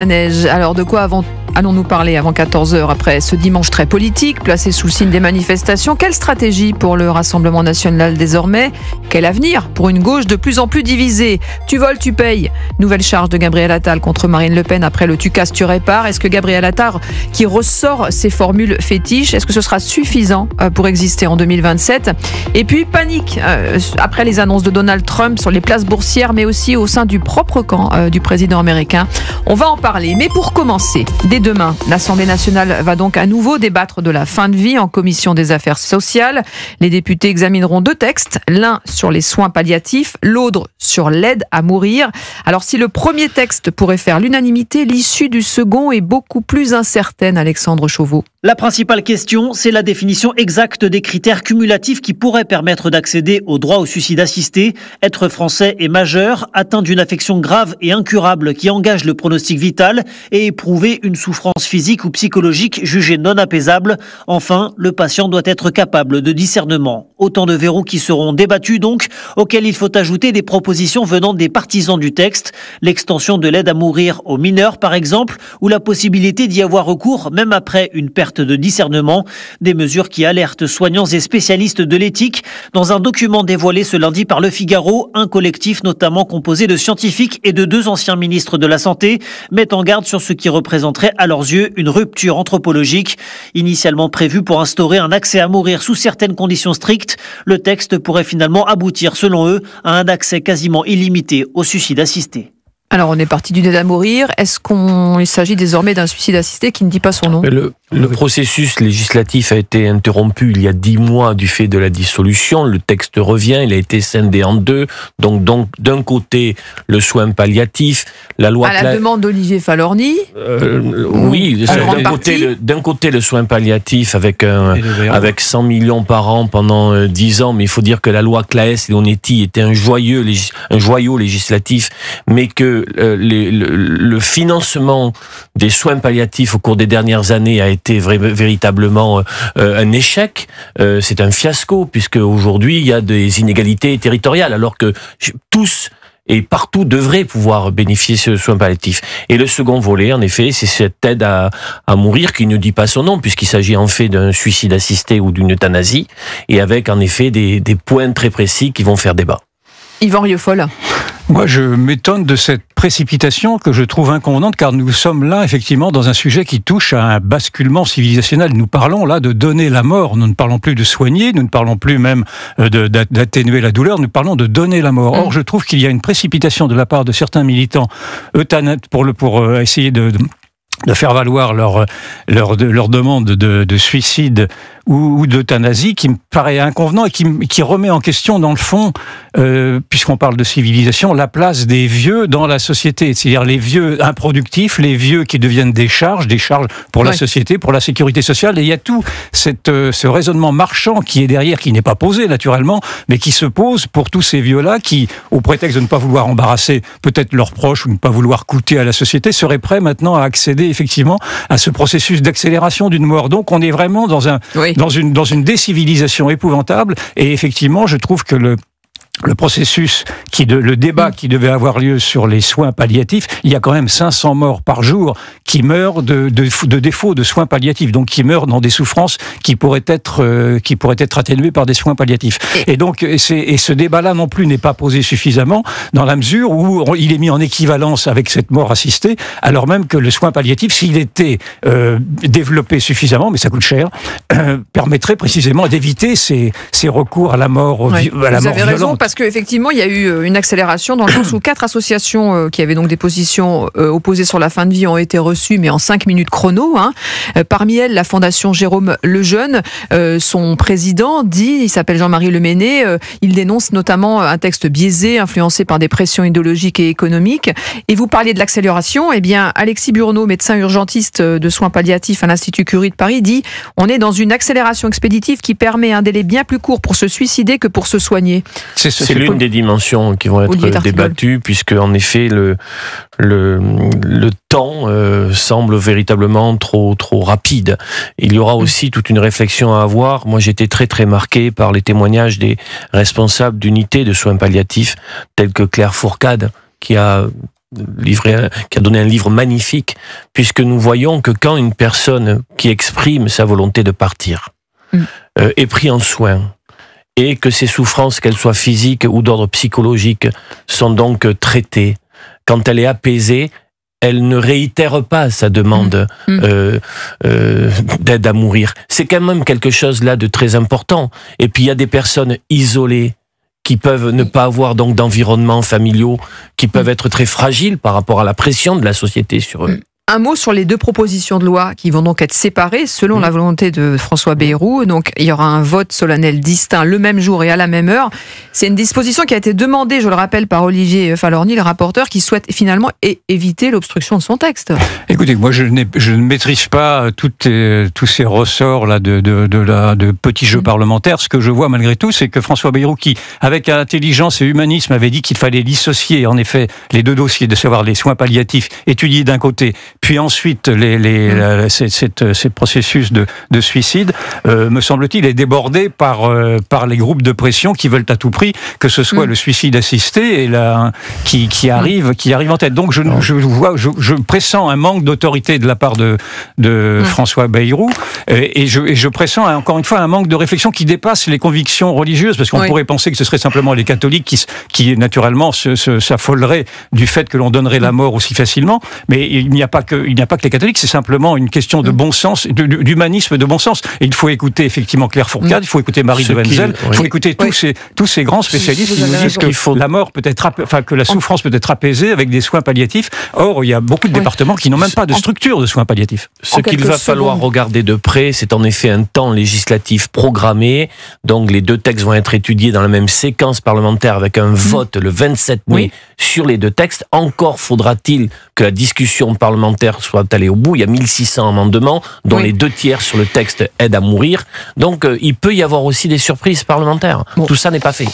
Neige. Alors de quoi allons-nous parler avant 14h, après ce dimanche très politique, placé sous le signe des manifestations? Quelle stratégie pour le Rassemblement national désormais? Quel avenir pour une gauche de plus en plus divisée? Tu voles, tu payes. Nouvelle charge de Gabriel Attal contre Marine Le Pen après le tu casses, tu répares. Est-ce que Gabriel Attal, qui ressort ses formules fétiches, est-ce que ce sera suffisant pour exister en 2027? Et puis panique après les annonces de Donald Trump sur les places boursières, mais aussi au sein du propre camp du président américain. On va en parler. Mais pour commencer, dès demain, l'Assemblée nationale va donc à nouveau débattre de la fin de vie en commission des affaires sociales. Les députés examineront deux textes, l'un sur les soins palliatifs, l'autre sur l'aide à mourir. Alors si le premier texte pourrait faire l'unanimité, l'issue du second est beaucoup plus incertaine, Alexandre Chauveau. La principale question, c'est la définition exacte des critères cumulatifs qui pourraient permettre d'accéder au droit au suicide assisté. Être français et majeur, atteint d'une affection grave et incurable qui engage le pronostic vital et éprouver une souffrance physique ou psychologique jugée non apaisable. Enfin, le patient doit être capable de discernement. Autant de verrous qui seront débattus donc, auxquels il faut ajouter des propositions venant des partisans du texte. L'extension de l'aide à mourir aux mineurs par exemple, ou la possibilité d'y avoir recours même après une perte de discernement, des mesures qui alertent soignants et spécialistes de l'éthique. Dans un document dévoilé ce lundi par Le Figaro, un collectif notamment composé de scientifiques et de deux anciens ministres de la Santé met en garde sur ce qui représenterait à leurs yeux une rupture anthropologique. Initialement prévu pour instaurer un accès à mourir sous certaines conditions strictes, le texte pourrait finalement aboutir, selon eux, à un accès quasiment illimité au suicide assisté. Alors, on est parti d'une aide à mourir. Est-ce qu'il s'agit désormais d'un suicide assisté qui ne dit pas son nom? Le processus législatif a été interrompu il y a 10 mois du fait de la dissolution. Le texte revient, il a été scindé en deux. Donc d'un côté, le soin palliatif, la loi... À la demande d'Olivier Falorni. Oui, d'un côté, le soin palliatif avec 100 millions par an pendant 10 ans, mais il faut dire que la loi Claes-Leonetti était un joyau législatif, mais que le financement des soins palliatifs au cours des dernières années a été véritablement un échec. C'est un fiasco, puisque aujourd'hui il y a des inégalités territoriales, alors que tous et partout devraient pouvoir bénéficier de ce soin palliatif. Et le second volet, en effet, c'est cette aide à mourir qui ne dit pas son nom, puisqu'il s'agit en fait d'un suicide assisté ou d'une euthanasie, et avec en effet des points très précis qui vont faire débat. Yvan Rieufol. Moi, je m'étonne de cette précipitation que je trouve inconvenante, car nous sommes là, effectivement, dans un sujet qui touche à un basculement civilisationnel. Nous parlons là de donner la mort. Nous ne parlons plus de soigner, nous ne parlons plus même d'atténuer la douleur, nous parlons de donner la mort. Or, je trouve qu'il y a une précipitation de la part de certains militants pour essayer de faire valoir leur demande de suicide ou d'euthanasie, qui me paraît inconvenant et qui remet en question, dans le fond, puisqu'on parle de civilisation, la place des vieux dans la société. C'est-à-dire les vieux improductifs, les vieux qui deviennent des charges pour la société, pour la sécurité sociale. Et il y a tout ce raisonnement marchand qui est derrière, qui n'est pas posé naturellement, mais qui se pose pour tous ces vieux-là qui, au prétexte de ne pas vouloir embarrasser peut-être leurs proches ou ne pas vouloir coûter à la société, seraient prêts maintenant à accéder effectivement à ce processus d'accélération d'une mort. Donc on est vraiment dans une décivilisation épouvantable, et effectivement je trouve que le processus, le débat qui devait avoir lieu sur les soins palliatifs, il y a quand même 500 morts par jour qui meurent de défaut de soins palliatifs, donc qui meurent dans des souffrances qui pourraient être atténuées par des soins palliatifs. Et donc, ce débat-là non plus n'est pas posé suffisamment, dans la mesure où il est mis en équivalence avec cette mort assistée, alors même que le soin palliatif, s'il était développé suffisamment, mais ça coûte cher, permettrait précisément d'éviter ces recours à la mort, à la mort violente. Parce qu'effectivement, il y a eu une accélération dans le sens où 4 associations qui avaient donc des positions opposées sur la fin de vie ont été reçues, mais en 5 minutes chrono. Parmi elles, la Fondation Jérôme Lejeune, son président il s'appelle Jean-Marie Leméné, il dénonce notamment un texte biaisé, influencé par des pressions idéologiques et économiques. Et vous parliez de l'accélération, eh bien, Alexis Burneau, médecin urgentiste de soins palliatifs à l'Institut Curie de Paris, dit « On est dans une accélération expéditive qui permet un délai bien plus court pour se suicider que pour se soigner ». C'est l'une des dimensions qui vont être débattues, puisque en effet le temps semble véritablement trop rapide. Il y aura aussi toute une réflexion à avoir. Moi, j'étais très très marqué par les témoignages des responsables d'unités de soins palliatifs, tels que Claire Fourcade, qui a qui a donné un livre magnifique, puisque nous voyons que quand une personne qui exprime sa volonté de partir est prise en soin, et que ses souffrances, qu'elles soient physiques ou d'ordre psychologique, sont donc traitées, quand elle est apaisée, elle ne réitère pas sa demande d'aide à mourir. C'est quand même quelque chose là de très important. Et puis il y a des personnes isolées qui peuvent ne pas avoir donc d'environnement familiaux, qui peuvent être très fragiles par rapport à la pression de la société sur eux. Un mot sur les 2 propositions de loi qui vont donc être séparées selon la volonté de François Bayrou. Donc, il y aura un vote solennel distinct le même jour et à la même heure. C'est une disposition qui a été demandée, je le rappelle, par Olivier Falorni, le rapporteur, qui souhaite finalement éviter l'obstruction de son texte. Écoutez, moi, je ne maîtrise pas tous ces ressorts là de petits jeux parlementaires. Ce que je vois malgré tout, c'est que François Bayrou, qui, avec intelligence et humanisme, avait dit qu'il fallait dissocier, en effet, les 2 dossiers, de savoir les soins palliatifs étudiés d'un côté, puis ensuite ces processus de suicide, me semble-t-il, est débordé par les groupes de pression qui veulent à tout prix que ce soit le suicide assisté et qui arrive en tête. Donc je pressens un manque d'autorité de la part de François Bayrou et je pressens encore une fois un manque de réflexion qui dépasse les convictions religieuses, parce qu'on pourrait penser que ce serait simplement les catholiques qui naturellement s'affoleraient du fait que l'on donnerait la mort aussi facilement, mais il n'y a pas que les catholiques, c'est simplement une question de bon sens, d'humanisme de bon sens. Et il faut écouter effectivement Claire Fourcade, il faut écouter Marie de Wenzel, il faut écouter tous ces grands spécialistes qui nous disent que la mort peut être, que la souffrance peut être apaisée avec des soins palliatifs. Or, il y a beaucoup de départements qui n'ont même pas de structure de soins palliatifs. Ce qu'il va falloir regarder de près, c'est en effet un temps législatif programmé. Donc, les 2 textes vont être étudiés dans la même séquence parlementaire avec un vote le 27 mai sur les 2 textes. Encore faudra-t-il que la discussion parlementaire soit allée au bout. Il y a 1600 amendements, dont les 2/3 sur le texte aide à mourir. Donc, il peut y avoir aussi des surprises parlementaires. Tout ça n'est pas fait.